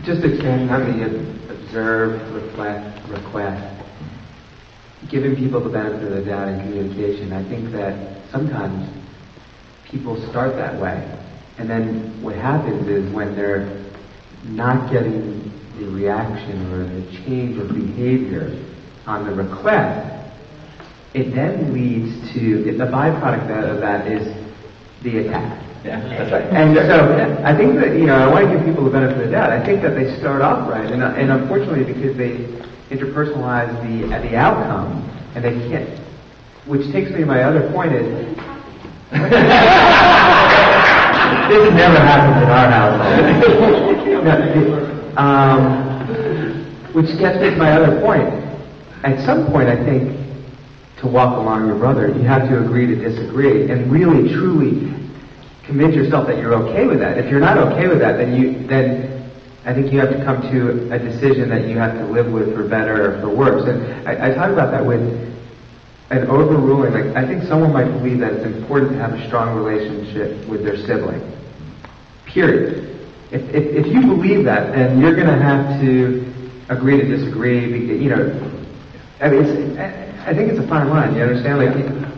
Just expanding on the observe, reflect, request, giving people the benefit of the doubt in communication. I think that sometimes people start that way, and then what happens is when they're not getting the reaction or the change of behavior on the request, it then leads to, the byproduct of that is the attack. Yeah, that's right. And so I think that, I want to give people the benefit of the doubt. I think that they start off right, and unfortunately because they interpersonalize the outcome, and they can't, which takes me to my other point is, this never happens in our household. Which gets me to my other point. At some point, I think, to walk along your brother, you have to agree to disagree, and really, truly convince yourself that you're okay with that. If you're not okay with that, then I think you have to come to a decision that you have to live with for better or for worse. And I talk about that with an overruling. Like, I think someone might believe that it's important to have a strong relationship with their sibling. Period. If you believe that, then you're going to have to agree to disagree. I think it's a fine line. You understand?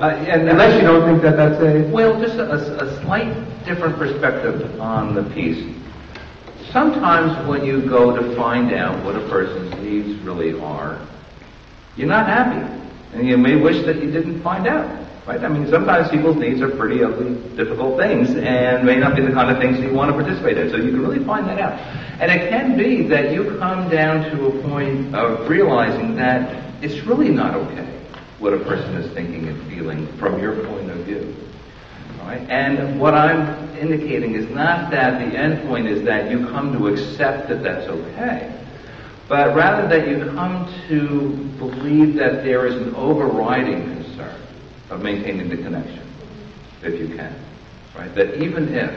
And unless you don't think that that's a... Well, just a slight different perspective on the piece. Sometimes when you go to find out what a person's needs really are, you're not happy. And you may wish that you didn't find out. Right? I mean, sometimes people's needs are pretty ugly, difficult things, and may not be the kind of things that you want to participate in. So you can really find that out. And it can be that you come down to a point of realizing that it's really not okay what a person is thinking and feeling from your point of view. Right? And what I'm indicating is not that the end point is that you come to accept that that's okay, but rather that you come to believe that there is an overriding concern of maintaining the connection, if you can. Right? That even if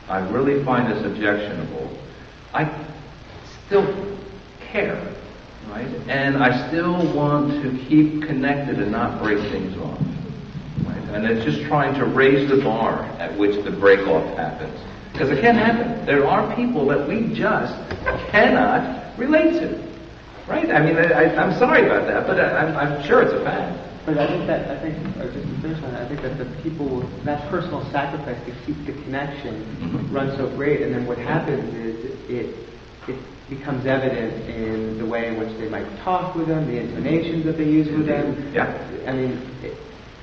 I really find this objectionable, I still care. Right? And I still want to keep connected and not break things off. Right? And it's just trying to raise the bar at which the break-off happens. Because it can happen. There are people that we just cannot relate to. Right? I mean, I'm sorry about that, but I'm sure it's a fact. But I think just to finish on that, I think that the people, that personal sacrifice to keep the connection runs so great, and then what happens is it becomes evident in the way in which they might talk with them, the intonations that they use with them. Yeah. I mean,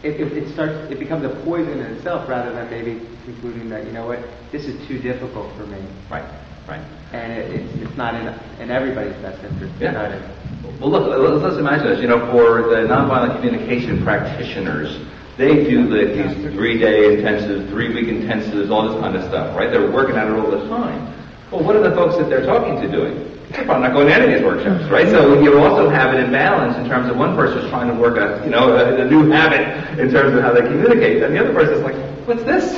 it becomes a poison in itself rather than maybe concluding that, this is too difficult for me. Right. And it's not in everybody's best interest. Yeah. Well, look, let's imagine this. For the nonviolent communication practitioners, they do these 3-day intensives, 3-week intensives, all this kind of stuff, right? They're working at it all the time. Well, what are the folks that they're talking to doing? They're probably not going to any of these workshops, right? So you also have an imbalance in terms of one person's trying to work a new habit in terms of how they communicate, and the other person's like, what's this?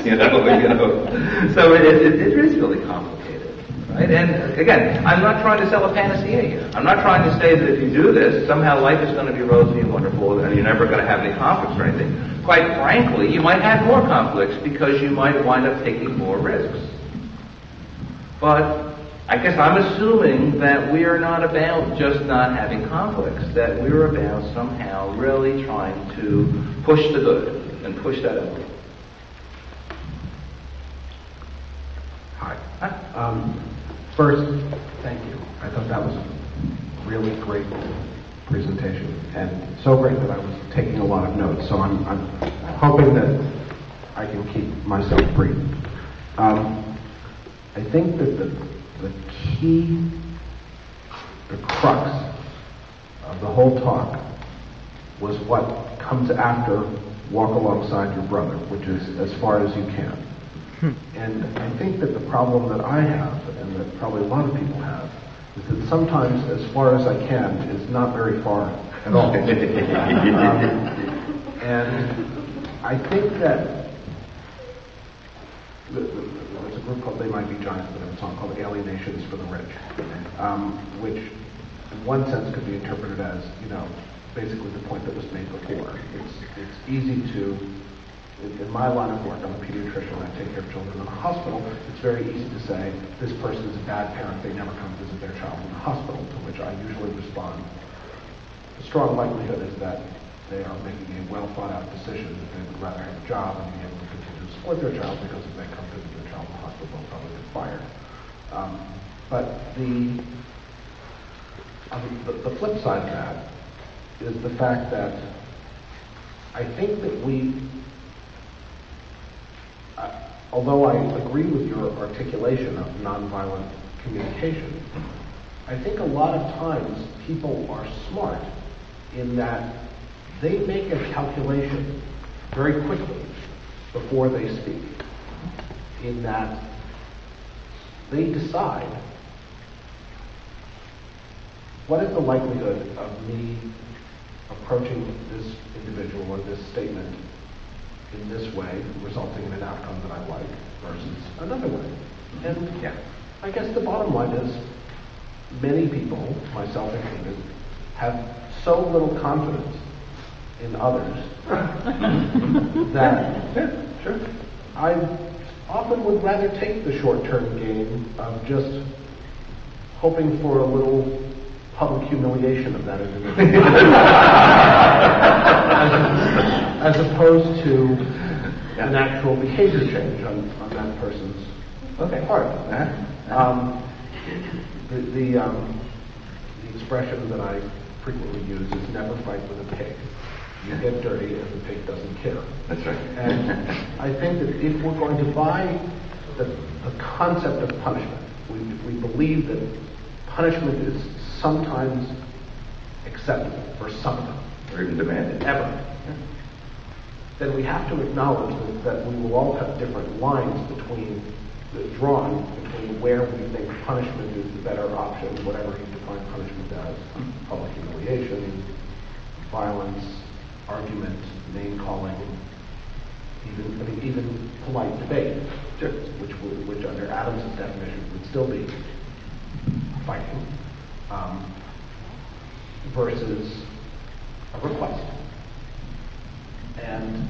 So it is really complicated, right? And again, I'm not trying to sell a panacea here. I'm not trying to say that if you do this, somehow life is going to be rosy and wonderful, and you're never going to have any conflicts or anything. Quite frankly, you might have more conflicts because you might wind up taking more risks. But I guess I'm assuming that we are not about just not having conflicts, that we're about somehow really trying to push the good and push that envelope. Hi. First, thank you. I thought that was a really great presentation, and so great that I was taking a lot of notes, so I'm hoping that I can keep myself brief. I think that the key, the crux of the whole talk was what comes after walk alongside your brother, which is as far as you can. And I think that the problem that I have, and that probably a lot of people have, is that sometimes as far as I can is not very far at all. And I think that there's a group called They Might Be Giants that have a song called Alienations for the Rich, which in one sense could be interpreted as, basically the point that was made before. It's easy to, in my line of work, I'm a pediatrician, I take care of children in a hospital, it's very easy to say, this person is a bad parent, they never come visit their child in the hospital, to which I usually respond, the strong likelihood is that they are making a well thought out decision that they would rather have a job and be able to continue to support their child, because if they come visit their child in the hospital, they'll probably get fired. But the flip side of that is the fact that I think that although I agree with your articulation of nonviolent communication, I think a lot of times people are smart in that they make a calculation very quickly before they speak, in that they decide, what is the likelihood of me approaching this individual or this statement in this way, resulting in an outcome that I like, versus another way? And I guess the bottom line is, many people, myself included, have so little confidence in others that I often would rather take the short-term game of just hoping for a little public humiliation of that individual, as opposed to an actual behavior change on that person's part. The expression that I frequently use is never fight with a pig. You get dirty and the pig doesn't care. That's right. And I think that if we're going to buy the concept of punishment, if we believe that punishment is sometimes acceptable for some of them, Or even demanded. ever, then we have to acknowledge that we will all have different lines drawn between where we think punishment is the better option, whatever you define punishment as, public humiliation, violence, argument, name calling, even polite debate, which under Adams' definition would still be fighting, versus a request. And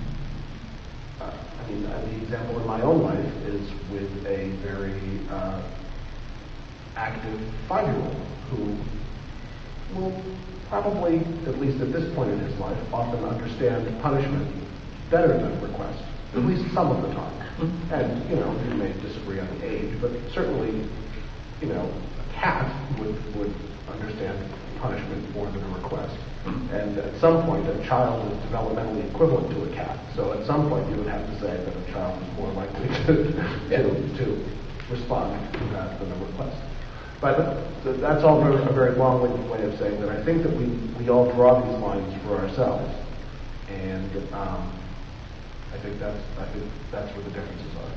the example in my own life is with a very active 5-year-old who will probably, at least at this point in his life, often understand punishment better than request, at least some of the time. And, you may disagree on the age, but certainly, a cat would understand punishment more than a request. And at some point, a child is developmentally equivalent to a cat. So at some point, you would have to say that a child is more likely to respond to that than a request. But that's all a very long-winded way of saying that I think that we all draw these lines for ourselves, and I think that's where the differences are.